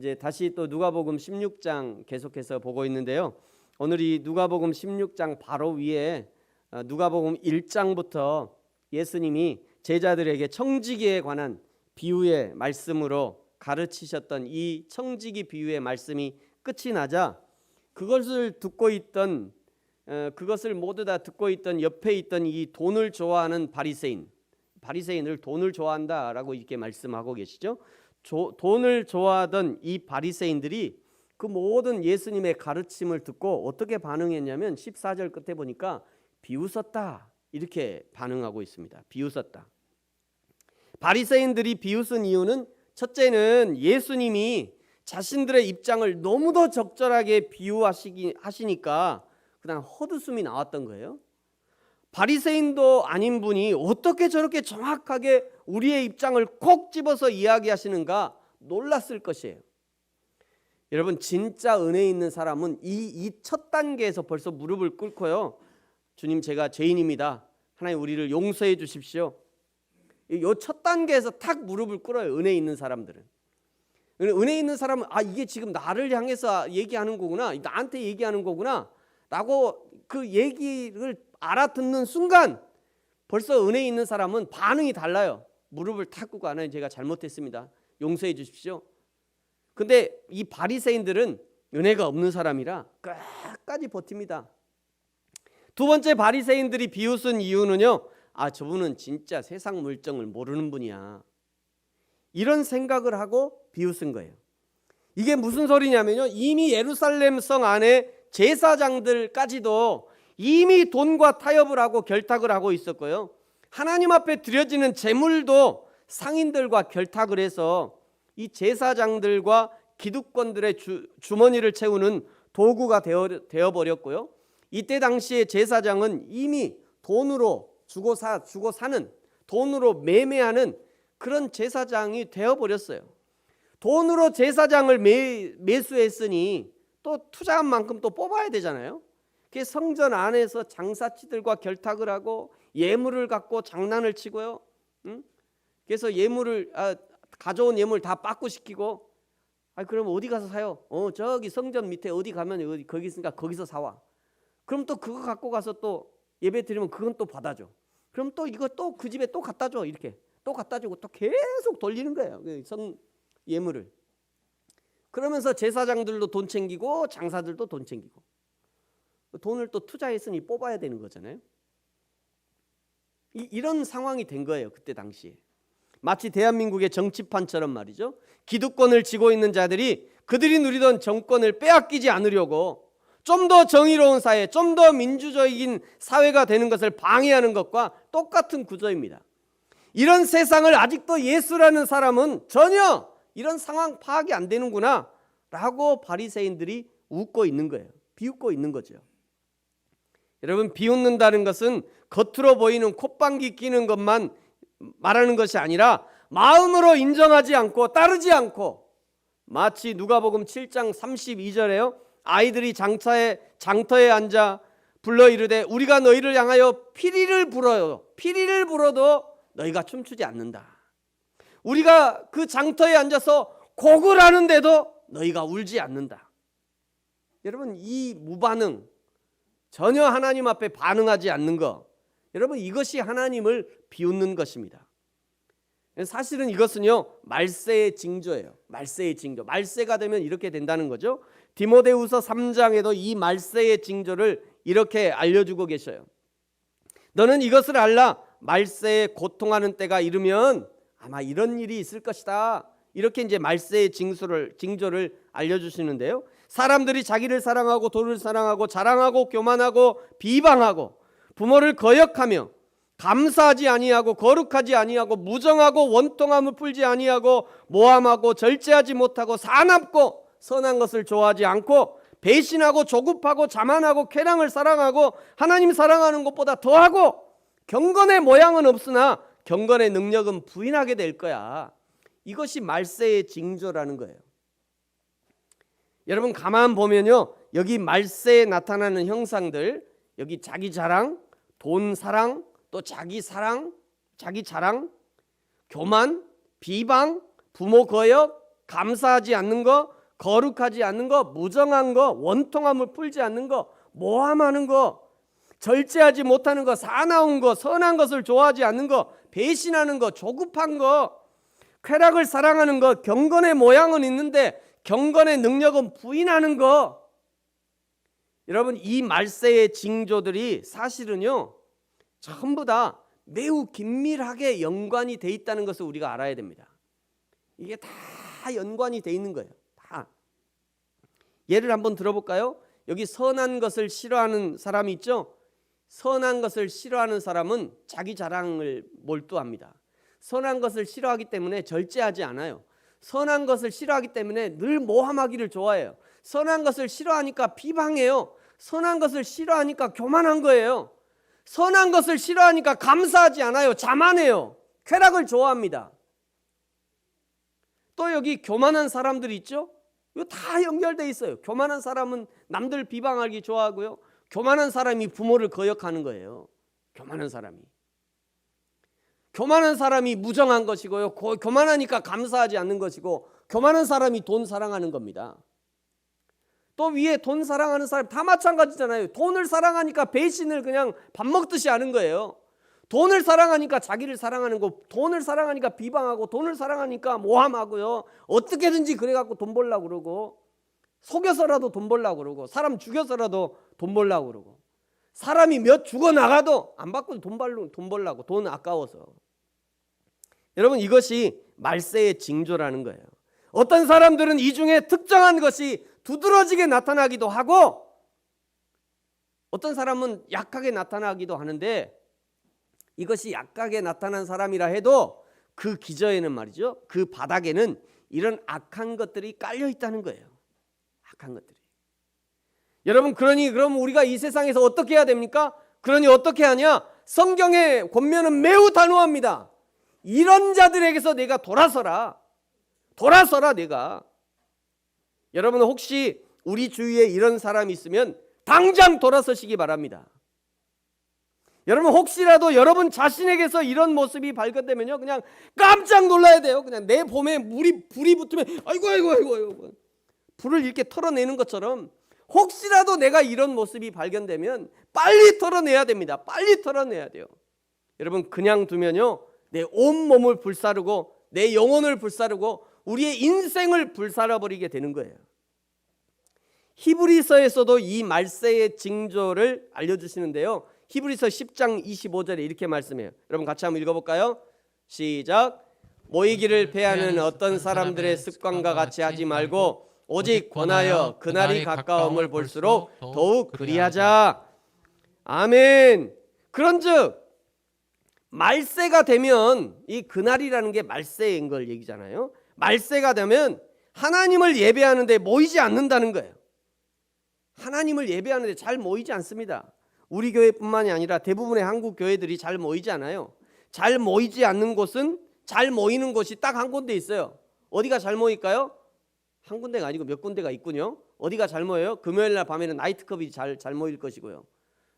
이제 다시 또 누가복음 16장 계속해서 보고 있는데요. 오늘 이 누가복음 16장 바로 위에 누가복음 1장부터 예수님이 제자들에게 청지기에 관한 비유의 말씀으로 가르치셨던 이 청지기 비유의 말씀이 끝이 나자 그것을 모두 다 듣고 있던 옆에 있던 이 돈을 좋아하는 바리새인을 돈을 좋아한다라고 이렇게 말씀하고 계시죠. 돈을 좋아하던 이 바리새인들이 그 모든 예수님의 가르침을 듣고 어떻게 반응했냐면 14절 끝에 보니까 비웃었다 이렇게 반응하고 있습니다. 비웃었다. 바리새인들이 비웃은 이유는 첫째는 예수님이 자신들의 입장을 너무도 적절하게 비유하시니까 그냥 헛웃음이 나왔던 거예요. 바리새인도 아닌 분이 어떻게 저렇게 정확하게 우리의 입장을 콕 집어서 이야기하시는가 놀랐을 것이에요. 여러분, 진짜 은혜 있는 사람은 이 첫 단계에서 벌써 무릎을 꿇고요. 주님, 제가 죄인입니다. 하나님, 우리를 용서해 주십시오. 이 첫 단계에서 탁 무릎을 꿇어요. 은혜 있는 사람들은. 은혜 있는 사람은 이게 지금 나를 향해서 얘기하는 거구나, 나한테 얘기하는 거구나 라고 그 얘기를 알아듣는 순간 벌써 은혜 있는 사람은 반응이 달라요. 무릎을 탁 꿇고 하나님, 제가 잘못했습니다. 용서해 주십시오. 근데 이 바리새인들은 은혜가 없는 사람이라 끝까지 버팁니다. 두 번째, 바리새인들이 비웃은 이유는요, 저분은 진짜 세상 물정을 모르는 분이야, 이런 생각을 하고 비웃은 거예요. 이게 무슨 소리냐면요, 이미 예루살렘 성 안에 제사장들까지도 이미 돈과 타협을 하고 결탁을 하고 있었고요, 하나님 앞에 드려지는 제물도 상인들과 결탁을 해서 이 제사장들과 기득권들의 주머니를 채우는 도구가 되어버렸고요, 이때 당시에 제사장은 이미 돈으로 주고 사는, 돈으로 매매하는 그런 제사장이 되어버렸어요. 돈으로 제사장을 매수했으니 또 투자한 만큼 또 뽑아야 되잖아요. 그래서 성전 안에서 장사치들과 결탁을 하고 예물을 갖고 장난을 치고요. 그래서 가져온 예물 다 빠꾸시키고, 그럼 어디 가서 사요? 저기 성전 밑에 어디 가면 거기 있으니까 거기서 사와. 그럼 또 그거 갖고 가서 또 예배 드리면 그건 또 받아줘. 그럼 또 이거 또 그 집에 또 갖다 줘. 이렇게 또 갖다 주고 또 계속 돌리는 거예요, 예물을. 그러면서 제사장들도 돈 챙기고 장사들도 돈 챙기고, 돈을 또 투자했으니 뽑아야 되는 거잖아요. 이런 상황이 된 거예요, 그때 당시에. 마치 대한민국의 정치판처럼 말이죠. 기득권을 쥐고 있는 자들이 그들이 누리던 정권을 빼앗기지 않으려고 좀 더 정의로운 사회, 좀 더 민주적인 사회가 되는 것을 방해하는 것과 똑같은 구조입니다. 이런 세상을 아직도 예수라는 사람은 전혀 이런 상황 파악이 안 되는구나 라고 바리새인들이 웃고 있는 거예요. 비웃고 있는 거죠. 여러분, 비웃는다는 것은 겉으로 보이는 콧방귀 끼는 것만 말하는 것이 아니라 마음으로 인정하지 않고 따르지 않고, 마치 누가복음 7장 32절에요. 아이들이 장터에 앉아 불러 이르되 우리가 너희를 향하여 피리를 불어요. 피리를 불어도 너희가 춤추지 않는다. 우리가 그 장터에 앉아서 곡을 하는데도 너희가 울지 않는다. 여러분, 이 무반응, 전혀 하나님 앞에 반응하지 않는 것, 여러분, 이것이 하나님을 비웃는 것입니다. 사실은 이것은요, 말세의 징조예요. 말세의 징조. 말세가 되면 이렇게 된다는 거죠. 디모데후서 3장에도 이 말세의 징조를 이렇게 알려주고 계셔요. 너는 이것을 알라. 말세에 고통하는 때가 이르면 아마 이런 일이 있을 것이다. 이렇게 이제 말세의 징조를 알려주시는데요. 사람들이 자기를 사랑하고 돈을 사랑하고 자랑하고 교만하고 비방하고 부모를 거역하며 감사하지 아니하고 거룩하지 아니하고 무정하고 원통함을 풀지 아니하고 모함하고 절제하지 못하고 사납고 선한 것을 좋아하지 않고 배신하고 조급하고 자만하고 쾌락을 사랑하고 하나님 사랑하는 것보다 더하고 경건의 모양은 없으나 경건의 능력은 부인하게 될 거야. 이것이 말세의 징조라는 거예요. 여러분, 가만 보면요, 여기 말세에 나타나는 형상들, 여기 자기 자랑, 돈 사랑, 또 자기 사랑, 자기 자랑, 교만, 비방, 부모 거역, 감사하지 않는 거, 거룩하지 않는 거, 무정한 거, 원통함을 풀지 않는 거, 모함하는 거, 절제하지 못하는 거, 사나운 거, 선한 것을 좋아하지 않는 거, 배신하는 거, 조급한 거, 쾌락을 사랑하는 거, 경건의 모양은 있는데 경건의 능력은 부인하는 거. 여러분, 이 말세의 징조들이 사실은요, 전부 다 매우 긴밀하게 연관이 돼 있다는 것을 우리가 알아야 됩니다. 이게 다 연관이 돼 있는 거예요. 다. 예를 한번 들어볼까요? 여기 선한 것을 싫어하는 사람이 있죠? 선한 것을 싫어하는 사람은 자기 자랑을 몰두합니다. 선한 것을 싫어하기 때문에 절제하지 않아요. 선한 것을 싫어하기 때문에 늘 모함하기를 좋아해요. 선한 것을 싫어하니까 비방해요. 선한 것을 싫어하니까 교만한 거예요. 선한 것을 싫어하니까 감사하지 않아요. 자만해요. 쾌락을 좋아합니다. 또 여기 교만한 사람들이 있죠? 이거 다 연결돼 있어요. 교만한 사람은 남들 비방하기 좋아하고요. 교만한 사람이 부모를 거역하는 거예요. 교만한 사람이 무정한 것이고요. 교만하니까 감사하지 않는 것이고, 교만한 사람이 돈 사랑하는 겁니다. 또 위에 돈 사랑하는 사람 다 마찬가지잖아요. 돈을 사랑하니까 배신을 그냥 밥 먹듯이 하는 거예요. 돈을 사랑하니까 자기를 사랑하는 거, 돈을 사랑하니까 비방하고, 돈을 사랑하니까 모함하고요. 어떻게든지 그래갖고 돈 벌려고 그러고, 속여서라도 돈 벌려고 그러고, 사람 죽여서라도 돈 벌려고 그러고, 사람이 몇 죽어나가도 안 받고 돈 벌려고, 돈 아까워서. 여러분, 이것이 말세의 징조라는 거예요. 어떤 사람들은 이 중에 특정한 것이 두드러지게 나타나기도 하고, 어떤 사람은 약하게 나타나기도 하는데, 이것이 약하게 나타난 사람이라 해도 그 기저에는 말이죠, 그 바닥에는 이런 악한 것들이 깔려 있다는 거예요. 악한 것들이. 여러분, 그럼 우리가 이 세상에서 어떻게 해야 됩니까? 그러니 어떻게 하냐? 성경의 권면은 매우 단호합니다. 이런 자들에게서 내가 돌아서라 내가. 여러분, 혹시 우리 주위에 이런 사람이 있으면 당장 돌아서시기 바랍니다. 여러분, 혹시라도 여러분 자신에게서 이런 모습이 발견되면요, 그냥 깜짝 놀라야 돼요. 그냥 내 몸에 불이 붙으면 아이고 불을 이렇게 털어내는 것처럼, 혹시라도 내가 이런 모습이 발견되면 빨리 털어내야 됩니다. 빨리 털어내야 돼요. 여러분, 그냥 두면요, 내 온몸을 불사르고 내 영혼을 불사르고 우리의 인생을 불살아버리게 되는 거예요. 히브리서에서도 이 말세의 징조를 알려주시는데요, 히브리서 10장 25절에 이렇게 말씀해요. 여러분, 같이 한번 읽어볼까요? 시작. 모이기를 패하는 어떤 사람들의 습관과 같이 하지 말고 오직 권하여 그날이 가까움을 볼수록 더욱 그리하자. 아멘. 그런즉 말세가 되면, 이 그날이라는 게 말세인 걸 얘기잖아요. 말세가 되면 하나님을 예배하는데 모이지 않는다는 거예요. 하나님을 예배하는데 잘 모이지 않습니다. 우리 교회뿐만이 아니라 대부분의 한국 교회들이 잘 모이지 않아요. 잘 모이지 않는 곳은, 잘 모이는 곳이 딱 한 군데 있어요. 어디가 잘 모일까요? 한 군데가 아니고 몇 군데가 있군요. 어디가 잘 모여요? 금요일 날 밤에는 나이트클럽이 잘 모일 것이고요.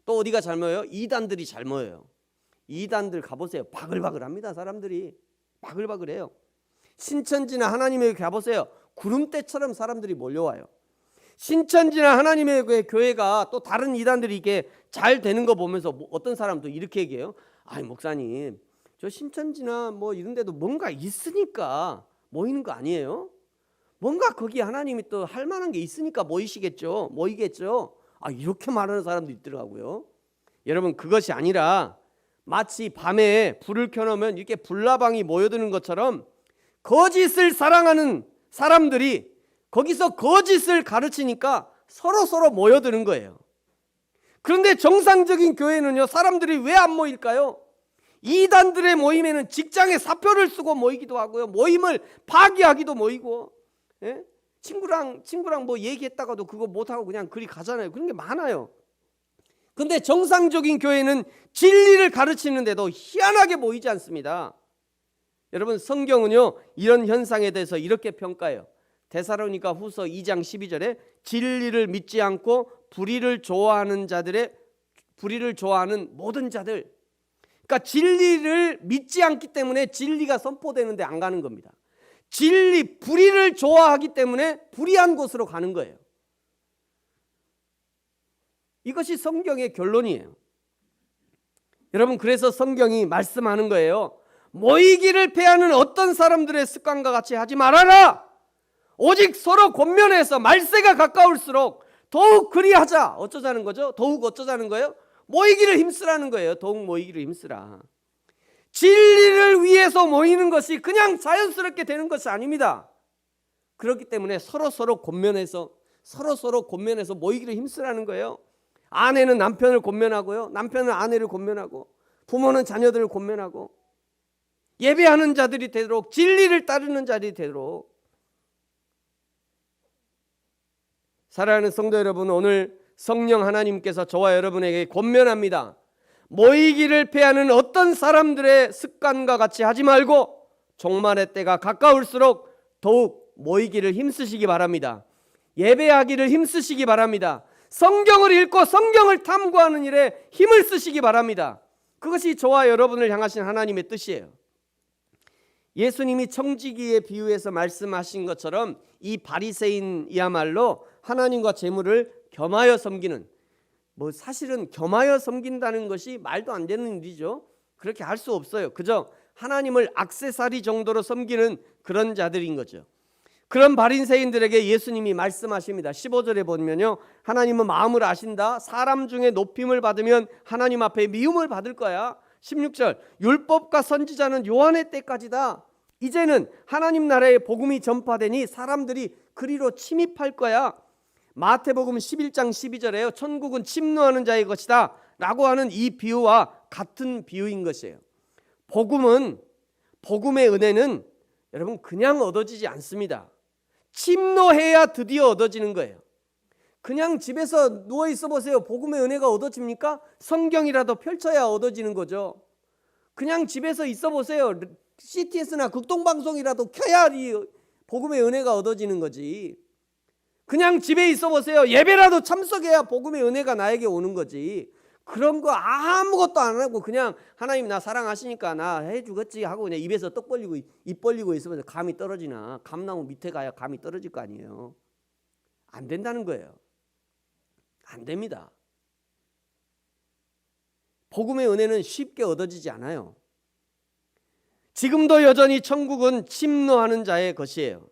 또 어디가 잘 모여요? 이단들이 잘 모여요. 이단들 가보세요. 바글바글합니다. 사람들이 바글바글해요. 신천지나 하나님의 교회 가보세요. 구름대처럼 사람들이 몰려와요. 신천지나 하나님의 교회가 또 다른 이단들이 이게 잘 되는 거 보면서 어떤 사람도 이렇게 얘기해요. 아이, 목사님, 저 신천지나 뭐 이런 데도 뭔가 있으니까 모이는 거 아니에요? 뭔가 거기 하나님이 또 할 만한 게 있으니까 모이겠죠. 이렇게 말하는 사람도 있더라고요. 여러분, 그것이 아니라 마치 밤에 불을 켜놓으면 이렇게 불나방이 모여드는 것처럼 거짓을 사랑하는 사람들이 거기서 거짓을 가르치니까 서로 모여드는 거예요. 그런데 정상적인 교회는요, 사람들이 왜 안 모일까요? 이단들의 모임에는 직장에 사표를 쓰고 모이기도 하고요, 모임을 파기하기도 모이고, 예? 친구랑 뭐 얘기했다가도 그거 못하고 그냥 그리 가잖아요. 그런 게 많아요. 근데 정상적인 교회는 진리를 가르치는데도 희한하게 모이지 않습니다. 여러분, 성경은요, 이런 현상에 대해서 이렇게 평가해요. 데살로니가 후서 2장 12절에 진리를 믿지 않고 불의를 좋아하는 모든 자들. 그러니까 진리를 믿지 않기 때문에 진리가 선포되는데 안 가는 겁니다. 진리, 불의를 좋아하기 때문에 불의한 곳으로 가는 거예요. 이것이 성경의 결론이에요. 여러분, 그래서 성경이 말씀하는 거예요. 모이기를 패하는 어떤 사람들의 습관과 같이 하지 말아라. 오직 서로 권면해서 말세가 가까울수록 더욱 그리하자. 어쩌자는 거죠? 더욱 어쩌자는 거예요? 모이기를 힘쓰라는 거예요. 더욱 모이기를 힘쓰라. 진리를 위해서 모이는 것이 그냥 자연스럽게 되는 것이 아닙니다. 그렇기 때문에 서로 권면해서 모이기를 힘쓰라는 거예요. 아내는 남편을 권면하고요, 남편은 아내를 권면하고, 부모는 자녀들을 권면하고, 예배하는 자들이 되도록, 진리를 따르는 자들이 되도록. 사랑하는 성도 여러분, 오늘 성령 하나님께서 저와 여러분에게 권면합니다. 모이기를 패하는 어떤 사람들의 습관과 같이 하지 말고 종말의 때가 가까울수록 더욱 모이기를 힘쓰시기 바랍니다. 예배하기를 힘쓰시기 바랍니다. 성경을 읽고 성경을 탐구하는 일에 힘을 쓰시기 바랍니다. 그것이 저와 여러분을 향하신 하나님의 뜻이에요. 예수님이 청지기에 비유해서 말씀하신 것처럼 이 바리새인이야말로 하나님과 재물을 겸하여 섬기는, 사실은 겸하여 섬긴다는 것이 말도 안 되는 일이죠. 그렇게 할 수 없어요. 그저 하나님을 액세서리 정도로 섬기는 그런 자들인 거죠. 그런 바리새인들에게 예수님이 말씀하십니다. 15절에 보면요, 하나님은 마음을 아신다. 사람 중에 높임을 받으면 하나님 앞에 미움을 받을 거야. 16절, 율법과 선지자는 요한의 때까지다. 이제는 하나님 나라의 복음이 전파되니 사람들이 그리로 침입할 거야. 마태복음 11장 12절에요, 천국은 침노하는 자의 것이다 라고 하는 이 비유와 같은 비유인 것이에요. 복음의 은혜는 여러분 그냥 얻어지지 않습니다. 침노해야 드디어 얻어지는 거예요. 그냥 집에서 누워 있어 보세요. 복음의 은혜가 얻어집니까? 성경이라도 펼쳐야 얻어지는 거죠. 그냥 집에서 있어 보세요. CTS나 극동방송이라도 켜야 이 복음의 은혜가 얻어지는 거지. 그냥 집에 있어 보세요. 예배라도 참석해야 복음의 은혜가 나에게 오는 거지. 그런 거 아무것도 안 하고 그냥 하나님 나 사랑하시니까 나 해주겠지 하고 그냥 입에서 떡 벌리고 입 벌리고 있으면 감이 떨어지나? 감나무 밑에 가야 감이 떨어질 거 아니에요. 안 된다는 거예요. 안 됩니다. 복음의 은혜는 쉽게 얻어지지 않아요. 지금도 여전히 천국은 침노하는 자의 것이에요.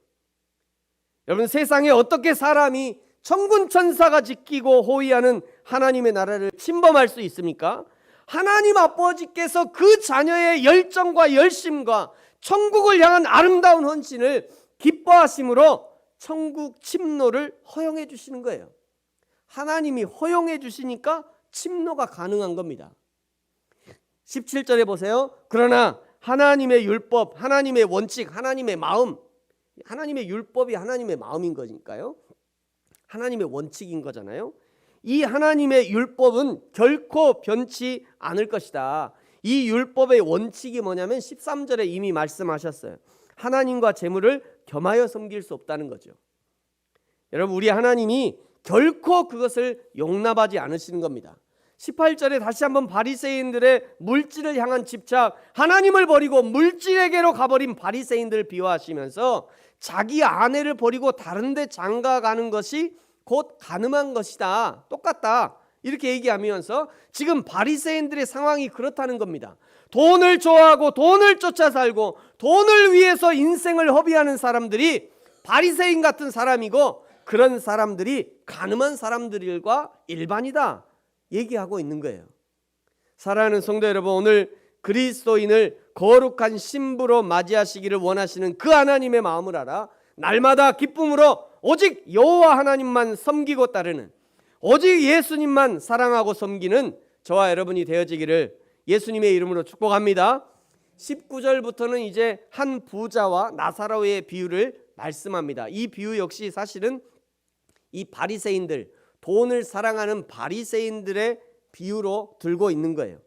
여러분, 세상에 어떻게 사람이 천군 천사가 지키고 호위하는 하나님의 나라를 침범할 수 있습니까? 하나님 아버지께서 그 자녀의 열정과 열심과 천국을 향한 아름다운 헌신을 기뻐하심으로 천국 침노를 허용해 주시는 거예요. 하나님이 허용해 주시니까 침노가 가능한 겁니다. 17절에 보세요. 그러나 하나님의 율법, 하나님의 원칙, 하나님의 마음, 하나님의 율법이 하나님의 마음인 거니까요. 하나님의 원칙인 거잖아요. 이 하나님의 율법은 결코 변치 않을 것이다. 이 율법의 원칙이 뭐냐면 13절에 이미 말씀하셨어요. 하나님과 재물을 겸하여 섬길 수 없다는 거죠. 여러분, 우리 하나님이 결코 그것을 용납하지 않으시는 겁니다. 18절에 다시 한번 바리새인들의 물질을 향한 집착, 하나님을 버리고 물질에게로 가버린 바리새인들을 비유하시면서 자기 아내를 버리고 다른 데 장가가는 것이 곧 가늠한 것이다. 똑같다. 이렇게 얘기하면서 지금 바리새인들의 상황이 그렇다는 겁니다. 돈을 좋아하고 돈을 쫓아 살고 돈을 위해서 인생을 허비하는 사람들이 바리새인 같은 사람이고, 그런 사람들이 가늠한 사람들과 일반이다 얘기하고 있는 거예요. 사랑하는 성도 여러분, 오늘 그리스도인을 거룩한 신부로 맞이하시기를 원하시는 그 하나님의 마음을 알아 날마다 기쁨으로 오직 여호와 하나님만 섬기고 따르는, 오직 예수님만 사랑하고 섬기는 저와 여러분이 되어지기를 예수님의 이름으로 축복합니다. 19절부터는 이제 한 부자와 나사로의 비유를 말씀합니다. 이 비유 역시 사실은 이 바리새인들, 돈을 사랑하는 바리새인들의 비유로 들고 있는 거예요.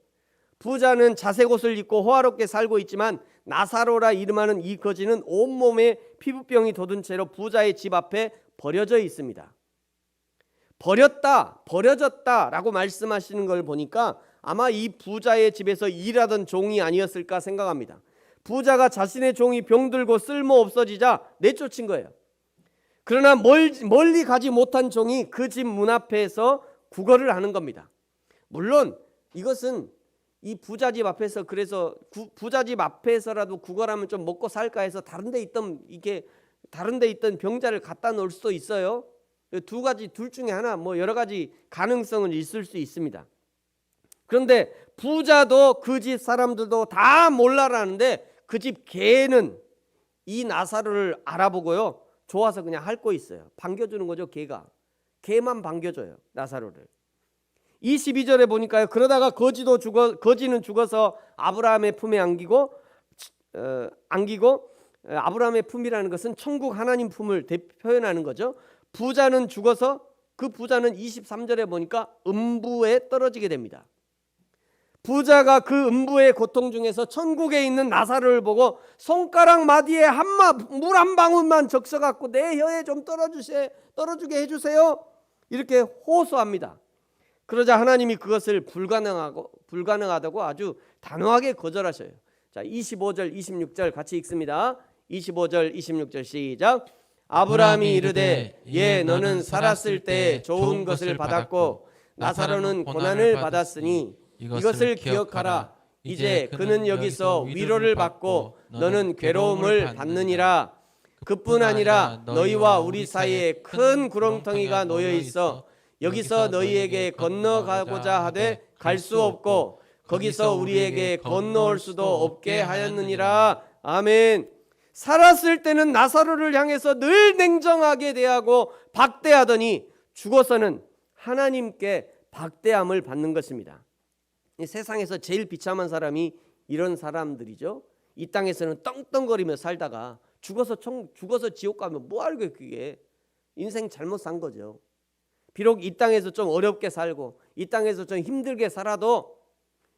부자는 자색 옷을 입고 호화롭게 살고 있지만 나사로라 이름하는 이 거지는 온몸에 피부병이 돋은 채로 부자의 집 앞에 버려져 있습니다. 버려졌다라고 말씀하시는 걸 보니까 아마 이 부자의 집에서 일하던 종이 아니었을까 생각합니다. 부자가 자신의 종이 병들고 쓸모 없어지자 내쫓은 거예요. 그러나 멀리 가지 못한 종이 그 집 문 앞에서 구걸을 하는 겁니다. 물론 이것은 이 부자집 앞에서, 그래서 부자집 앞에서라도 구걸하면 좀 먹고 살까 해서 다른 데 있던 병자를 갖다 놓을 수도 있어요. 두 가지, 둘 중에 하나, 뭐 여러 가지 가능성은 있을 수 있습니다. 그런데 부자도 그 집 사람들도 다 몰라라는데 그 집 개는 이 나사로를 알아보고요, 좋아서 그냥 핥고 있어요. 반겨주는 거죠. 개만 반겨줘요, 나사로를. 22절에 보니까요, 그러다가 거지는 죽어서 아브라함의 품에 안기고 아브라함의 품이라는 것은 천국 하나님 품을 표현하는 거죠. 부자는 죽어서 그 부자는 23절에 보니까 음부에 떨어지게 됩니다. 부자가 그 음부의 고통 중에서 천국에 있는 나사로를 보고 손가락 마디에 물 한 방울만 적셔갖고 내 혀에 좀 떨어주게 해주세요, 이렇게 호소합니다. 그러자 하나님이 그것을 불가능하다고 아주 단호하게 거절하셔요. 자, 25절 26절 같이 읽습니다. 25절 26절 시작. 아브라함이 이르되 예, 너는 살았을 때 좋은 것을 받았고 나사로는 고난을 받았으니 이것을 기억하라. 이제 그는 여기서 위로를 받고 너는 괴로움을 받느니라. 그뿐 아니라 너희와 우리 사이에 큰 구렁텅이가 놓여 있어 여기서 너희에게 건너가고자 하되 갈 수 없고 거기서 우리에게 건너올 수도 없게 하였느니라. 아멘. 살았을 때는 나사로를 향해서 늘 냉정하게 대하고 박대하더니 죽어서는 하나님께 박대함을 받는 것입니다. 이 세상에서 제일 비참한 사람이 이런 사람들이죠. 이 땅에서는 떵떵거리며 살다가 죽어서 지옥 가면 뭐 하려고, 그게 인생 잘못 산 거죠. 비록 이 땅에서 좀 어렵게 살고 이 땅에서 좀 힘들게 살아도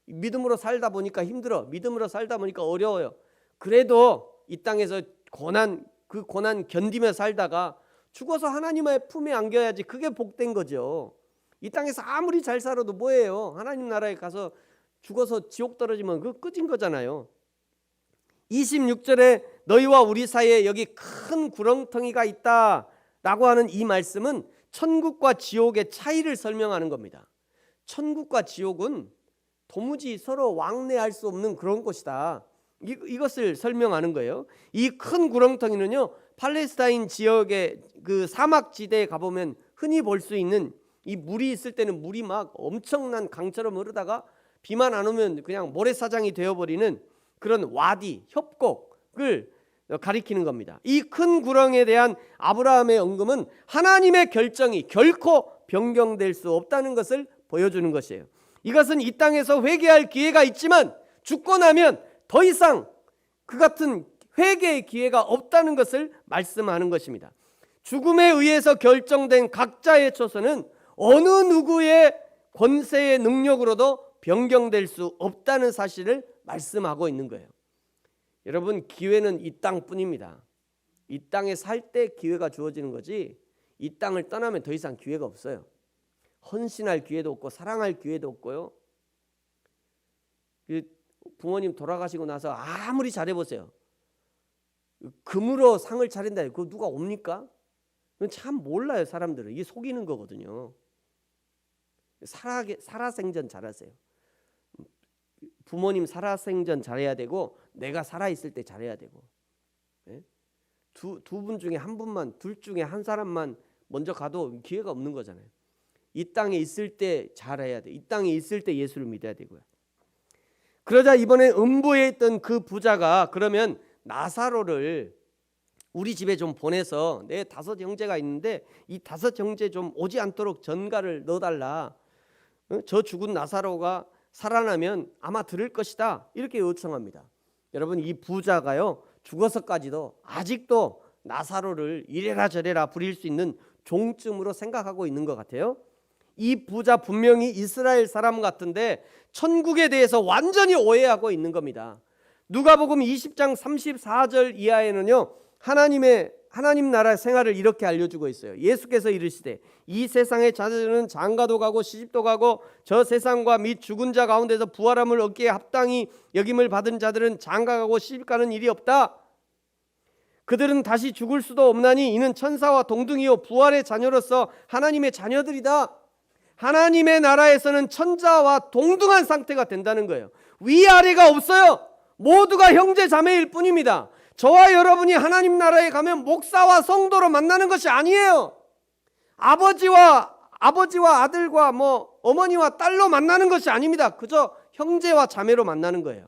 믿음으로 살다 보니까 힘들어, 믿음으로 살다 보니까 어려워요. 그래도 이 땅에서 그 고난 견디며 살다가 죽어서 하나님의 품에 안겨야지, 그게 복된 거죠. 이 땅에서 아무리 잘 살아도 뭐예요? 하나님 나라에 가서 죽어서 지옥 떨어지면 그거 끝인 거잖아요. 26절에 너희와 우리 사이에 여기 큰 구렁텅이가 있다 라고 하는 이 말씀은 천국과 지옥의 차이를 설명하는 겁니다. 천국과 지옥은 도무지 서로 왕래할 수 없는 그런 곳이다, 이것을 설명하는 거예요. 이 큰 구렁텅이는요, 팔레스타인 지역의 그 사막지대에 가보면 흔히 볼 수 있는, 이 물이 있을 때는 물이 막 엄청난 강처럼 흐르다가 비만 안 오면 그냥 모래사장이 되어버리는 그런 와디, 협곡을 가리키는 겁니다. 이 큰 구렁에 대한 아브라함의 언급은 하나님의 결정이 결코 변경될 수 없다는 것을 보여주는 것이에요. 이것은 이 땅에서 회개할 기회가 있지만 죽고 나면 더 이상 그 같은 회개의 기회가 없다는 것을 말씀하는 것입니다. 죽음에 의해서 결정된 각자의 처소는 어느 누구의 권세의 능력으로도 변경될 수 없다는 사실을 말씀하고 있는 거예요. 여러분, 기회는 이 땅뿐입니다. 이 땅에 살 때 기회가 주어지는 거지, 이 땅을 떠나면 더 이상 기회가 없어요. 헌신할 기회도 없고 사랑할 기회도 없고요. 부모님 돌아가시고 나서 아무리 잘해보세요, 금으로 상을 차린다, 그거 누가 옵니까? 참 몰라요. 사람들은 이게 속이는 거거든요. 살아생전 잘하세요. 부모님 살아생전 잘해야 되고 내가 살아있을 때 잘해야 되고, 두 분 중에 한 분만, 둘 중에 한 사람만 먼저 가도 기회가 없는 거잖아요. 이 땅에 있을 때 잘해야 돼. 이 땅에 있을 때 예수를 믿어야 되고요. 그러자 이번에 음부에 있던 그 부자가 그러면 나사로를 우리 집에 좀 보내서, 내 5 형제가 있는데 이 5 형제 좀 오지 않도록 전가를 넣어달라, 저 죽은 나사로가 살아나면 아마 들을 것이다, 이렇게 요청합니다. 여러분, 이 부자가요 죽어서까지도 아직도 나사로를 이래라 저래라 부릴 수 있는 종쯤으로 생각하고 있는 것 같아요. 이 부자 분명히 이스라엘 사람 같은데 천국에 대해서 완전히 오해하고 있는 겁니다. 누가복음 20장 34절 이하에는요, 하나님 나라 생활을 이렇게 알려주고 있어요. 예수께서 이르시되 이 세상의 자들은 장가도 가고 시집도 가고 저 세상과 및 죽은 자 가운데서 부활함을 얻기에 합당히 여김을 받은 자들은 장가가고 시집가는 일이 없다. 그들은 다시 죽을 수도 없나니 이는 천사와 동등이요 부활의 자녀로서 하나님의 자녀들이다. 하나님의 나라에서는 천자와 동등한 상태가 된다는 거예요. 위아래가 없어요. 모두가 형제 자매일 뿐입니다. 저와 여러분이 하나님 나라에 가면 목사와 성도로 만나는 것이 아니에요. 아버지와 아들과 어머니와 딸로 만나는 것이 아닙니다. 그저 형제와 자매로 만나는 거예요.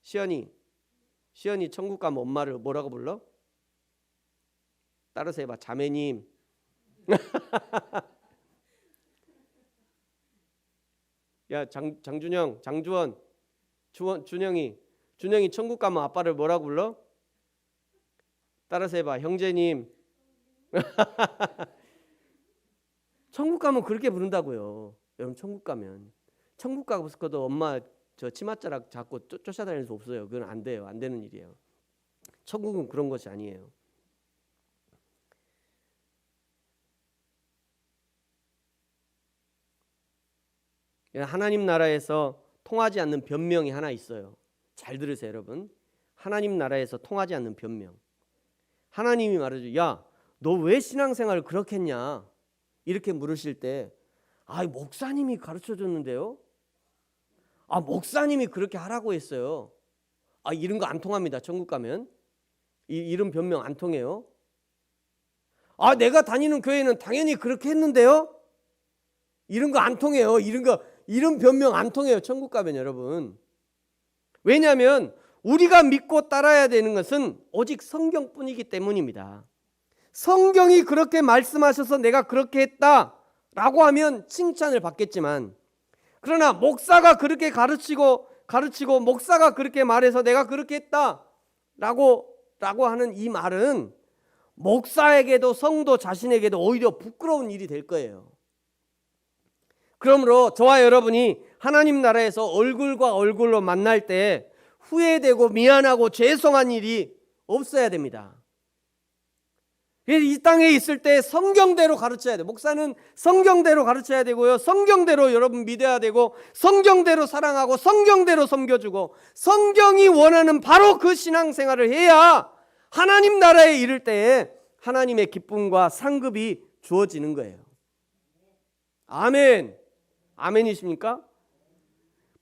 시연이 천국 가면 엄마를 뭐라고 불러? 따라서 해봐. 자매님. 야, 장준영, 장주원, 준영이 천국 가면 아빠를 뭐라고 불러? 따라서 해봐. 형제님. 천국 가면 그렇게 부른다고요. 여러분 천국 가서도 엄마 저 치맛자락 잡고 쫓아다닐 수 없어요. 그건 안 돼요. 안 되는 일이에요. 천국은 그런 것이 아니에요. 하나님 나라에서 통하지 않는 변명이 하나 있어요. 잘 들으세요, 여러분. 하나님 나라에서 통하지 않는 변명. 하나님이 말해줘. 야, 너 왜 신앙생활을 그렇게 했냐? 이렇게 물으실 때, 목사님이 가르쳐 줬는데요. 목사님이 그렇게 하라고 했어요. 이런 거 안 통합니다. 천국 가면. 이런 변명 안 통해요. 내가 다니는 교회는 당연히 그렇게 했는데요. 이런 거 안 통해요. 이런 변명 안 통해요. 천국 가면 여러분. 왜냐하면 우리가 믿고 따라야 되는 것은 오직 성경뿐이기 때문입니다. 성경이 그렇게 말씀하셔서 내가 그렇게 했다라고 하면 칭찬을 받겠지만, 그러나 목사가 그렇게 가르치고 목사가 그렇게 말해서 내가 그렇게 했다라고 하는 이 말은 목사에게도 성도 자신에게도 오히려 부끄러운 일이 될 거예요. 그러므로 저와 여러분이 하나님 나라에서 얼굴과 얼굴로 만날 때 후회되고 미안하고 죄송한 일이 없어야 됩니다. 이 땅에 있을 때 성경대로 가르쳐야 돼요. 목사는 성경대로 가르쳐야 되고요. 성경대로 여러분 믿어야 되고, 성경대로 사랑하고 성경대로 섬겨주고, 성경이 원하는 바로 그 신앙생활을 해야 하나님 나라에 이를 때에 하나님의 기쁨과 상급이 주어지는 거예요. 아멘. 아멘이십니까?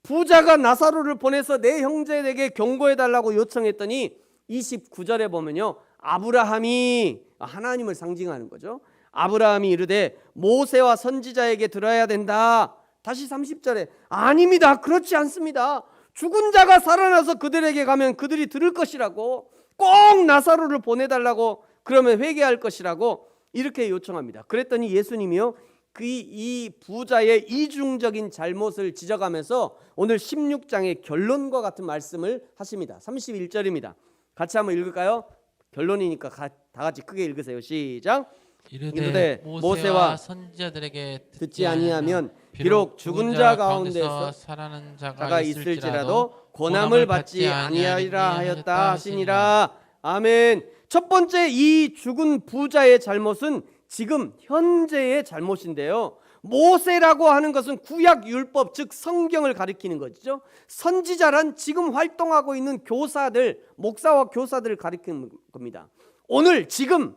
부자가 나사로를 보내서 내 형제에게 경고해달라고 요청했더니 29절에 보면요, 아브라함이, 하나님을 상징하는 거죠. 아브라함이 이르되 모세와 선지자에게 들어야 된다. 다시 30절에 아닙니다. 그렇지 않습니다. 죽은 자가 살아나서 그들에게 가면 그들이 들을 것이라고, 꼭 나사로를 보내달라고, 그러면 회개할 것이라고 이렇게 요청합니다. 그랬더니 예수님이요, 이 부자의 이중적인 잘못을 지적하면서 오늘 16장의 결론과 같은 말씀을 하십니다. 31절입니다. 같이 한번 읽을까요? 결론이니까 다 같이 크게 읽으세요. 시작. 이르되 모세와 선지자들에게 듣지 아니하면 비록 죽은 자 가운데서 살아난 자가 있을지라도 고난을 받지 아니하리라 하였다 하시니라. 아멘. 첫 번째, 이 죽은 부자의 잘못은 지금 현재의 잘못인데요. 모세라고 하는 것은 구약 율법, 즉 성경을 가리키는 것이죠. 선지자란 지금 활동하고 있는 교사들, 목사와 교사들을 가리키는 겁니다. 오늘 지금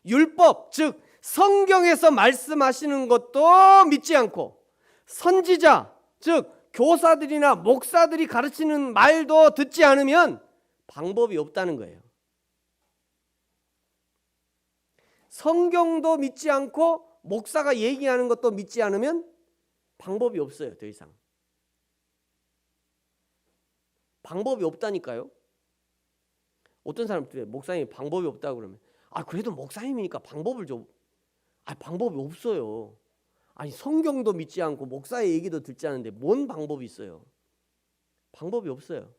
율법, 즉 성경에서 말씀하시는 것도 믿지 않고, 선지자, 즉 교사들이나 목사들이 가르치는 말도 듣지 않으면 방법이 없다는 거예요. 성경도 믿지 않고 목사가 얘기하는 것도 믿지 않으면 방법이 없어요. 더 이상 방법이 없다니까요. 어떤 사람들이 목사님이 방법이 없다고 그러면 그래도 목사님이니까 방법을 좀. 방법이 없어요. 성경도 믿지 않고 목사의 얘기도 듣지 않는데 뭔 방법이 있어요? 방법이 없어요.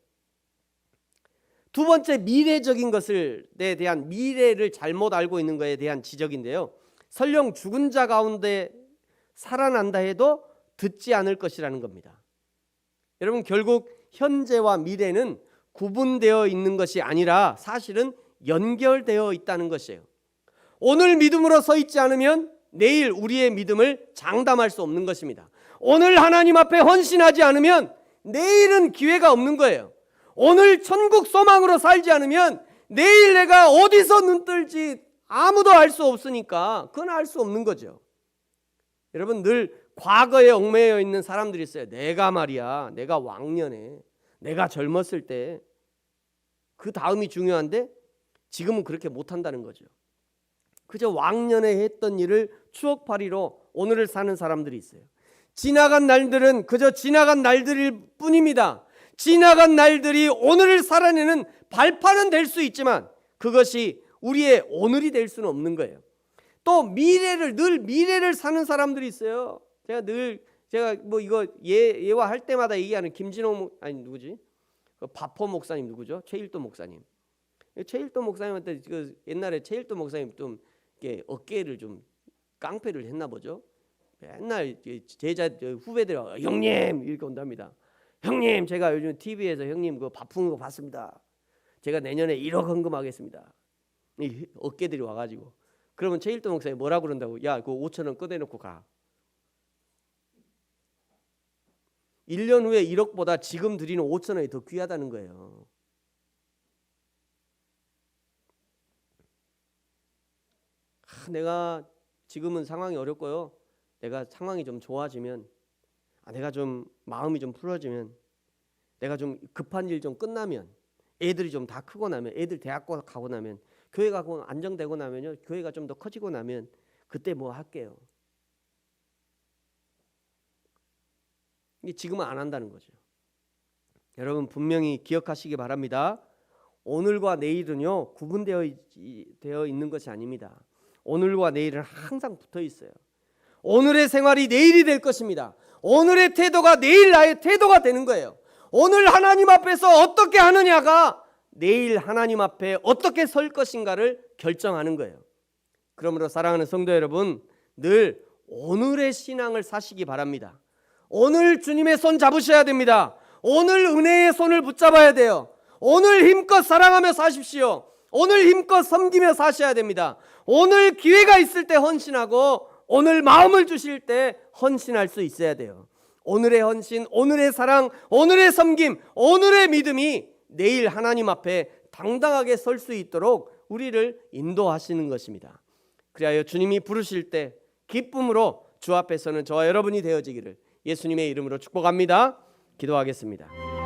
두 번째, 미래적인 것에 대한, 미래를 잘못 알고 있는 것에 대한 지적인데요. 설령 죽은 자 가운데 살아난다 해도 듣지 않을 것이라는 겁니다. 여러분, 결국 현재와 미래는 구분되어 있는 것이 아니라 사실은 연결되어 있다는 것이에요. 오늘 믿음으로 서 있지 않으면 내일 우리의 믿음을 장담할 수 없는 것입니다. 오늘 하나님 앞에 헌신하지 않으면 내일은 기회가 없는 거예요. 오늘 천국 소망으로 살지 않으면 내일 내가 어디서 눈 뜰지 아무도 알 수 없으니까 그건 알 수 없는 거죠. 여러분, 늘 과거에 얽매여 있는 사람들이 있어요. 내가 말이야, 내가 왕년에, 내가 젊었을 때, 그 다음이 중요한데 지금은 그렇게 못한다는 거죠. 그저 왕년에 했던 일을 추억팔이로 오늘을 사는 사람들이 있어요. 지나간 날들은 그저 지나간 날들일 뿐입니다. 지나간 날들이 오늘을 살아내는 발판은 될 수 있지만 그것이 우리의 오늘이 될 수는 없는 거예요. 또 늘 미래를 사는 사람들이 있어요. 제가 뭐 이거 예와 할 때마다 얘기하는 누구지? 그 바포 목사님 누구죠? 최일도 목사님. 최일도 목사님한테 그 옛날에 최일도 목사님 좀 이렇게 어깨를 좀 깡패를 했나 보죠. 맨날 제자 후배들 형님 이렇게 온답니다. 형님, 제가 요즘 TV에서 형님 그 바쁜 거 봤습니다. 제가 내년에 1억 헌금하겠습니다. 이 어깨들이 와가지고. 그러면 최일도 목사님 뭐라 그런다고? 야, 그 5,000원 꺼내놓고 가. 1년 후에 1억보다 지금 드리는 5,000원이 더 귀하다는 거예요. 내가 지금은 상황이 어렵고요. 내가 상황이 좀 좋아지면, 내가 좀 마음이 좀 풀어지면, 내가 좀 급한 일 좀 끝나면, 애들이 좀 다 크고 나면, 애들 대학 가고 나면, 교회가 안정되고 나면요, 교회가 좀 더 커지고 나면 그때 뭐 할게요. 지금은 안 한다는 거죠. 여러분, 분명히 기억하시기 바랍니다. 오늘과 내일은요, 구분되어 있는 것이 아닙니다. 오늘과 내일은 항상 붙어 있어요. 오늘의 생활이 내일이 될 것입니다. 오늘의 태도가 내일 나의 태도가 되는 거예요. 오늘 하나님 앞에서 어떻게 하느냐가 내일 하나님 앞에 어떻게 설 것인가를 결정하는 거예요. 그러므로 사랑하는 성도 여러분, 늘 오늘의 신앙을 사시기 바랍니다. 오늘 주님의 손 잡으셔야 됩니다. 오늘 은혜의 손을 붙잡아야 돼요. 오늘 힘껏 사랑하며 사십시오. 오늘 힘껏 섬기며 사셔야 됩니다. 오늘 기회가 있을 때 헌신하고 오늘 마음을 주실 때 헌신할 수 있어야 돼요. 오늘의 헌신, 오늘의 사랑, 오늘의 섬김, 오늘의 믿음이 내일 하나님 앞에 당당하게 설 수 있도록 우리를 인도하시는 것입니다. 그리하여 주님이 부르실 때 기쁨으로 주 앞에 서는 저와 여러분이 되어지기를 예수님의 이름으로 축복합니다. 기도하겠습니다.